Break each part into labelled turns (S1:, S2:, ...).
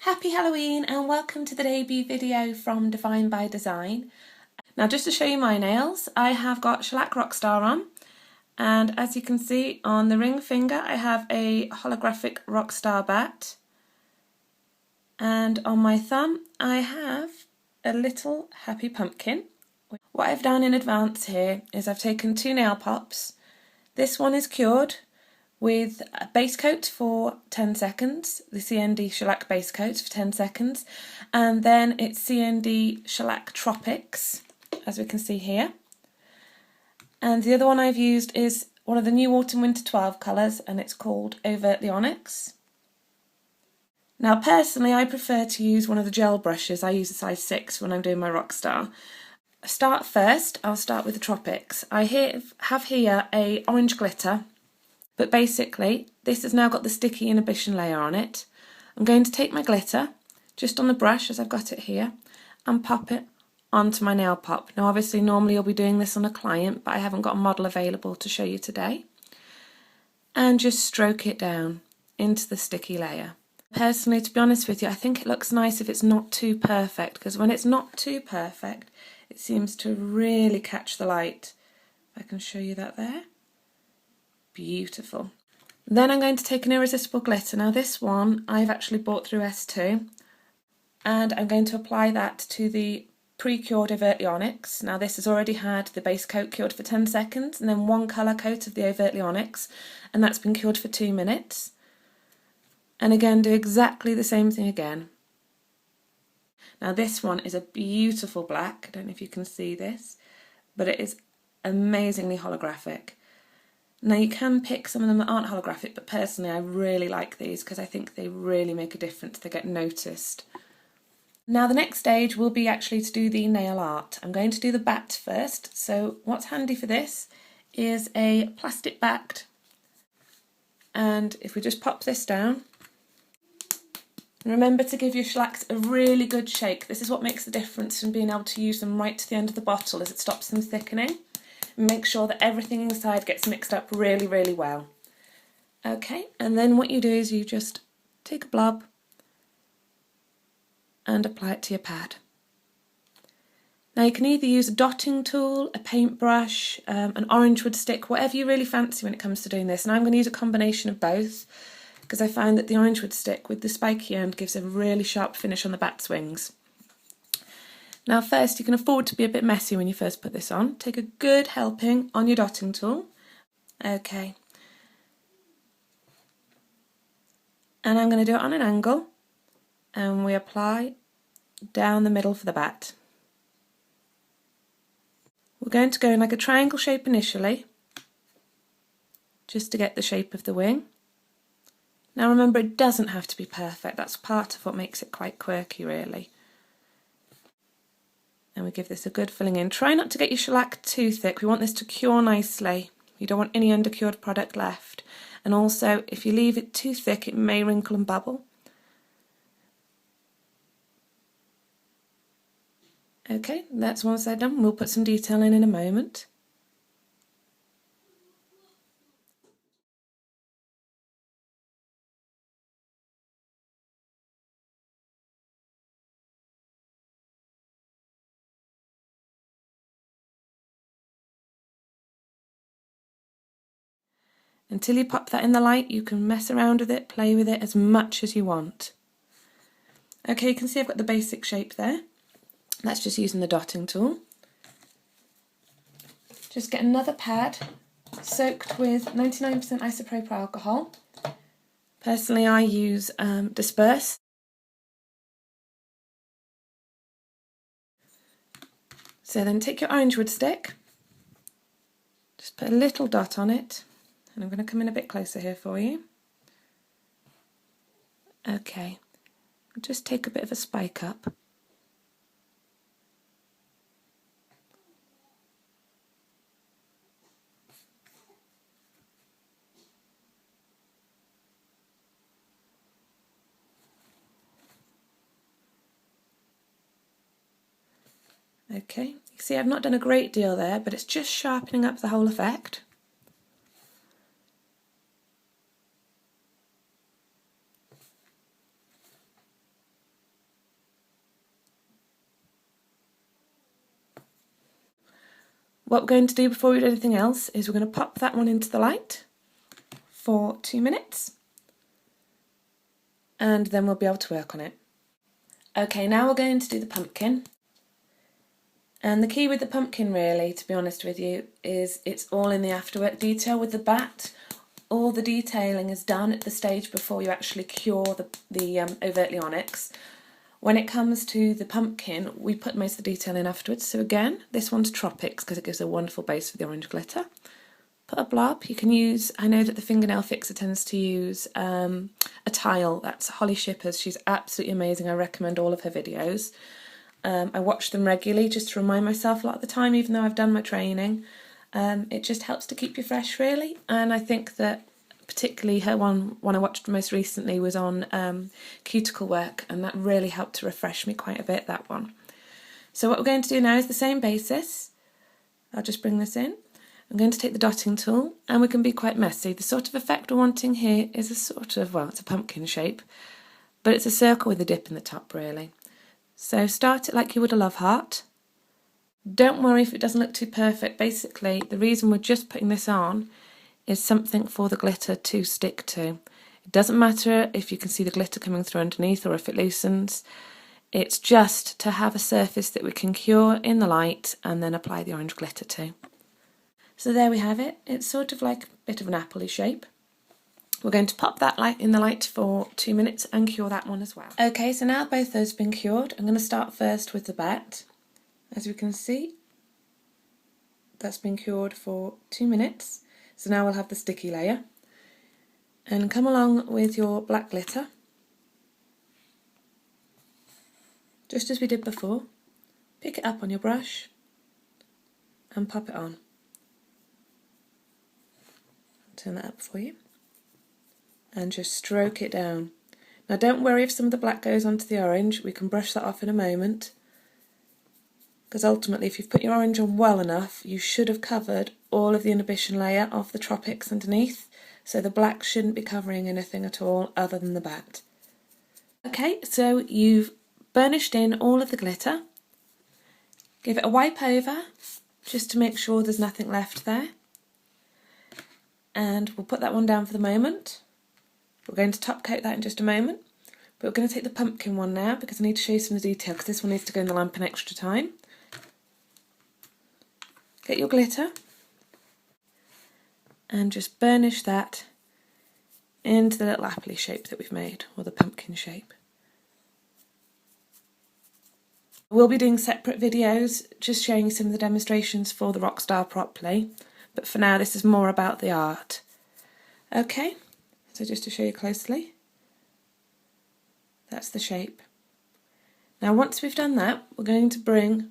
S1: Happy Halloween and welcome to the debut video from Divine by Design. Now just to show you my nails, I have got Shellac Rockstar on, and as you can see on the ring finger I have a holographic Rockstar bat, and on my thumb I have a little happy pumpkin. What I've done in advance here is I've taken two nail pops. This one is cured with a base coat for 10 seconds, the CND Shellac base coat for 10 seconds, and then it's CND Shellac Tropics, as we can see here. And the other one I've used is one of the new Autumn Winter 12 colours, and it's called Overtly Onyx. Now personally I prefer to use one of the gel brushes. I use a size 6 when I'm doing my Rockstar. I'll start with the Tropics. I have here a orange glitter, but basically this has now got the sticky inhibition layer on it. I'm going to take my glitter just on the brush as I've got it here and pop it onto my nail pop. Now obviously normally you'll be doing this on a client, but I haven't got a model available to show you today. And just stroke it down into the sticky layer. Personally, to be honest with you, I think it looks nice if it's not too perfect, because when it's not too perfect it seems to really catch the light. If I can show you that there. Beautiful. Then I'm going to take an irresistible glitter. Now this one I've actually bought through S2, and I'm going to apply that to the pre-cured Overtly Onyx. Now this has already had the base coat cured for 10 seconds and then one colour coat of the Overtly Onyx, and that's been cured for 2 minutes. And again do exactly the same thing again. Now this one is a beautiful black. I don't know if you can see this, but it is amazingly holographic. Now you can pick some of them that aren't holographic, but personally I really like these because I think they really make a difference, they get noticed. Now the next stage will be actually to do the nail art. I'm going to do the bat first, so what's handy for this is a plastic bat, and if we just pop this down, remember to give your shellacs a really good shake. This is what makes the difference from being able to use them right to the end of the bottle, as it stops them thickening. Make sure that everything inside gets mixed up really, really well. Okay, and then what you do is you just take a blob and apply it to your pad. Now you can either use a dotting tool, a paintbrush, an orange wood stick, whatever you really fancy when it comes to doing this. And I'm going to use a combination of both, because I find that the orange wood stick with the spiky end gives a really sharp finish on the bat's wings. Now first, you can afford to be a bit messy when you first put this on. Take a good helping on your dotting tool. Okay. And I'm going to do it on an angle, and we apply down the middle for the bat. We're going to go in like a triangle shape initially, just to get the shape of the wing. Now remember, it doesn't have to be perfect, that's part of what makes it quite quirky really. And we give this a good filling in. Try not to get your shellac too thick, we want this to cure nicely. You don't want any undercured product left. And also, if you leave it too thick, it may wrinkle and bubble. Okay, that's one side done. We'll put some detail in a moment. Until you pop that in the light, you can mess around with it, play with it as much as you want. Okay, you can see I've got the basic shape there. That's just using the dotting tool. Just get another pad soaked with 99% isopropyl alcohol. Personally, I use Disperse. So then take your orange wood stick, just put a little dot on it, and I'm going to come in a bit closer here for you. Okay, just take a bit of a spike up. Okay, you see I've not done a great deal there, but it's just sharpening up the whole effect. What we're going to do before we do anything else is we're going to pop that one into the light for 2 minutes, and then we'll be able to work on it. Okay, now we're going to do the pumpkin. And the key with the pumpkin, really, to be honest with you, is it's all in the afterwork detail. With the bat, all the detailing is done at the stage before you actually cure the overtly onyx. When it comes to the pumpkin, we put most of the detail in afterwards. So again, this one's Tropics because it gives a wonderful base for the orange glitter. Put a blob. You can use, I know that the fingernail fixer tends to use a tile. That's Holly Shippers. She's absolutely amazing. I recommend all of her videos. I watch them regularly just to remind myself a lot of the time, even though I've done my training. It just helps to keep you fresh, really. And I think that particularly her one I watched most recently was on cuticle work, and that really helped to refresh me quite a bit, that one. So what we're going to do now is the same basis. I'll just bring this in. I'm going to take the dotting tool, and we can be quite messy. The sort of effect we're wanting here is a sort of, well, it's a pumpkin shape, but it's a circle with a dip in the top, really. So start it like you would a love heart. Don't worry if it doesn't look too perfect. Basically, the reason we're just putting this on is something for the glitter to stick to. It doesn't matter if you can see the glitter coming through underneath or if it loosens. It's just to have a surface that we can cure in the light and then apply the orange glitter to. So there we have it. It's sort of like a bit of an apple-y shape. We're going to pop that light in the light for 2 minutes and cure that one as well. Okay, so now both those have been cured, I'm going to start first with the bat. As we can see, that's been cured for 2 minutes. So now we'll have the sticky layer. And come along with your black glitter, just as we did before. Pick it up on your brush and pop it on. I'll turn that up for you. And just stroke it down. Now don't worry if some of the black goes onto the orange, we can brush that off in a moment, because ultimately if you've put your orange on well enough, you should have covered all of the inhibition layer of the Tropics underneath, so the black shouldn't be covering anything at all other than the bat. Okay, so you've burnished in all of the glitter. Give it a wipe over just to make sure there's nothing left there, and we'll put that one down for the moment. We're going to top coat that in just a moment, but we're going to take the pumpkin one now because I need to show you some of the detail, because this one needs to go in the lamp an extra time. Get your glitter and just burnish that into the little apple-y shape that we've made, or the pumpkin shape. We'll be doing separate videos just showing you some of the demonstrations for the Rockstar properly, but for now this is more about the art. Okay. So just to show you closely, that's the shape. Now once we've done that, we're going to bring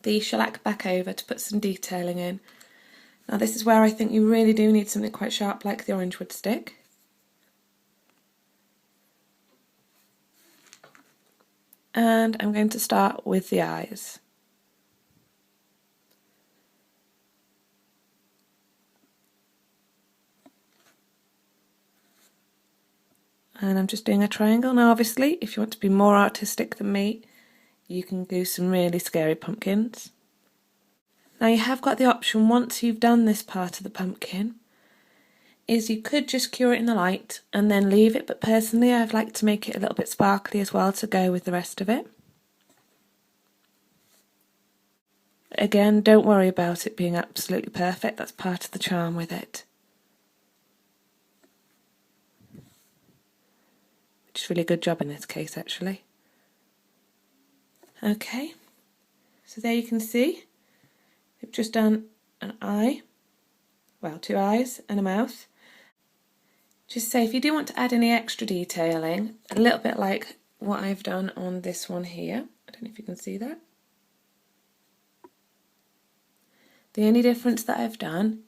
S1: the shellac back over to put some detailing in. Now this is where I think you really do need something quite sharp like the orange wood stick. And I'm going to start with the eyes. And I'm just doing a triangle. Now obviously, if you want to be more artistic than me, you can do some really scary pumpkins. Now you have got the option, once you've done this part of the pumpkin, is you could just cure it in the light and then leave it, but personally I'd like to make it a little bit sparkly as well to go with the rest of it. Again, don't worry about it being absolutely perfect, that's part of the charm with it. Which is a really good job in this case, actually. Okay, so there you can see, we've just done an eye, well, 2 eyes and a mouth. Just say if you do want to add any extra detailing, a little bit like what I've done on this one here, I don't know if you can see that. The only difference that I've done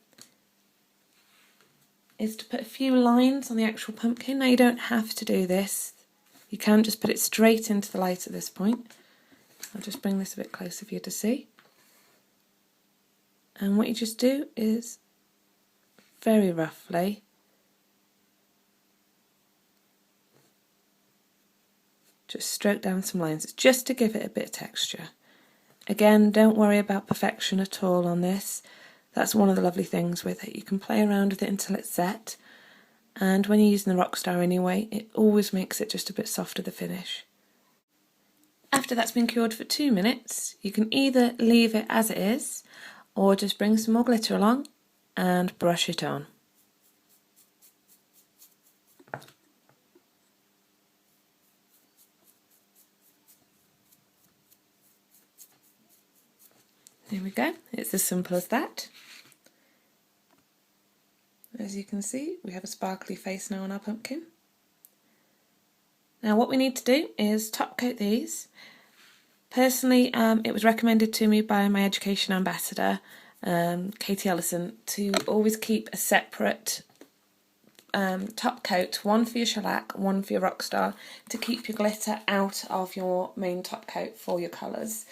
S1: is to put a few lines on the actual pumpkin. Now you don't have to do this, you can just put it straight into the light at this point. I'll just bring this a bit closer for you to see. And what you just do is very roughly just stroke down some lines. It's just to give it a bit of texture. Again, don't worry about perfection at all on this. That's one of the lovely things with it. You can play around with it until it's set, and when you're using the Rockstar anyway, it always makes it just a bit softer, the finish. After that's been cured for 2 minutes, you can either leave it as it is, or just bring some more glitter along and brush it on. There we go, it's as simple as that. As you can see, we have a sparkly face now on our pumpkin. Now what we need to do is top coat these. Personally, it was recommended to me by my education ambassador, Katie Ellison, to always keep a separate top coat, one for your shellac, one for your Rockstar, to keep your glitter out of your main top coat for your colours.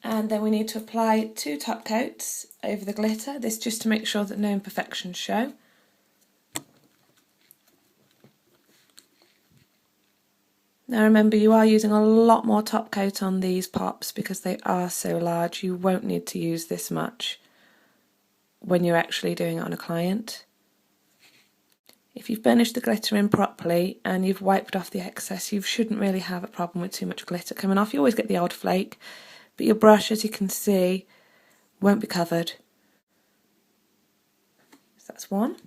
S1: And then we need to apply 2 top coats over the glitter, this just to make sure that no imperfections show. Now remember, you are using a lot more top coat on these pops because they are so large. You won't need to use this much when you're actually doing it on a client. If you've burnished the glitter in properly and you've wiped off the excess, you shouldn't really have a problem with too much glitter coming off. You always get the odd flake, but your brush, as you can see, won't be covered. So that's one.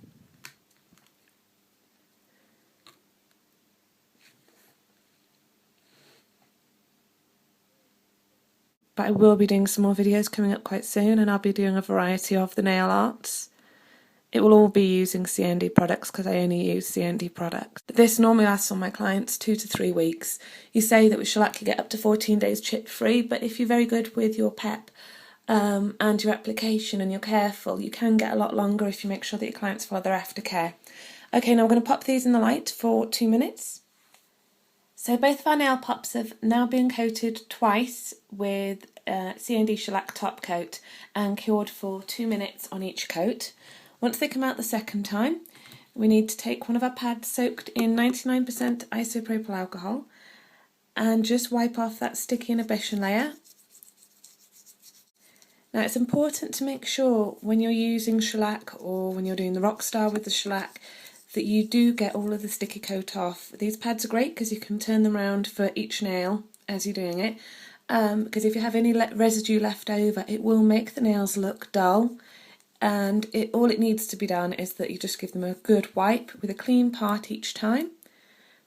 S1: But I will be doing some more videos coming up quite soon, and I'll be doing a variety of the nail arts. It will all be using CND products because I only use CND products. This normally lasts on my clients 2 to 3 weeks. You say that with shellac you get up to 14 days chip free, but if you're very good with your pep and your application and you're careful, you can get a lot longer if you make sure that your clients follow their aftercare. Okay, now I'm going to pop these in the light for 2 minutes. So both of our nail pops have now been coated twice with CND Shellac top coat and cured for 2 minutes on each coat. Once they come out the second time, we need to take one of our pads soaked in 99% isopropyl alcohol and just wipe off that sticky inhibition layer. Now it's important to make sure when you're using shellac or when you're doing the Rockstar with the shellac that you do get all of the sticky coat off. These pads are great because you can turn them around for each nail as you're doing it, because if you have any residue left over, it will make the nails look dull, and all it needs to be done is that you just give them a good wipe with a clean part each time.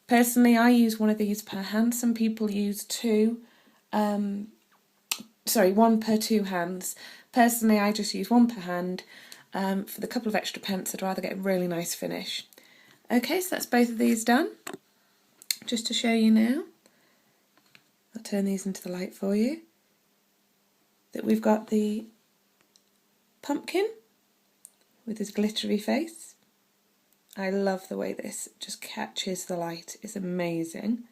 S1: Personally, I use one of these per hand. Some people use one per 2 hands. Personally, I just use one per hand. For the couple of extra pence, I'd rather get a really nice finish. Okay, so that's both of these done. Just to show you now, I'll turn these into the light for you, that we've got the pumpkin with his glittery face. I love the way this just catches the light, it's amazing.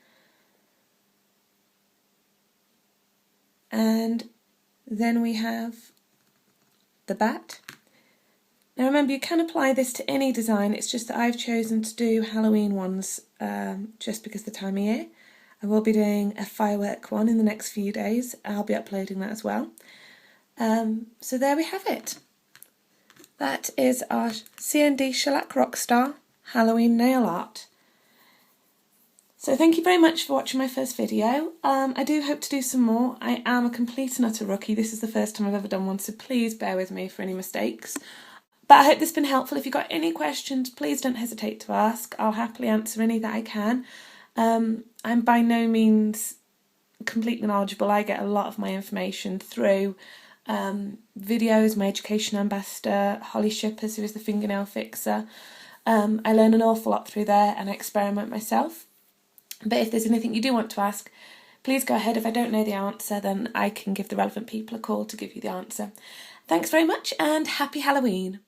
S1: And then we have the bat. Now remember, you can apply this to any design, it's just that I've chosen to do Halloween ones just because of the time of year. I will be doing a firework one in the next few days, I'll be uploading that as well. So there we have it. That is our CND Shellac Rockstar Halloween nail art. So thank you very much for watching my first video. I do hope to do some more. I am a complete and utter rookie. This is the first time I've ever done one, so please bear with me for any mistakes. But I hope this has been helpful. If you've got any questions, please don't hesitate to ask. I'll happily answer any that I can. I'm by no means completely knowledgeable. I get a lot of my information through videos, my education ambassador, Holly Shippers, who is the fingernail fixer. I learn an awful lot through there and I experiment myself. But if there's anything you do want to ask, please go ahead. If I don't know the answer, then I can give the relevant people a call to give you the answer. Thanks very much and happy Halloween.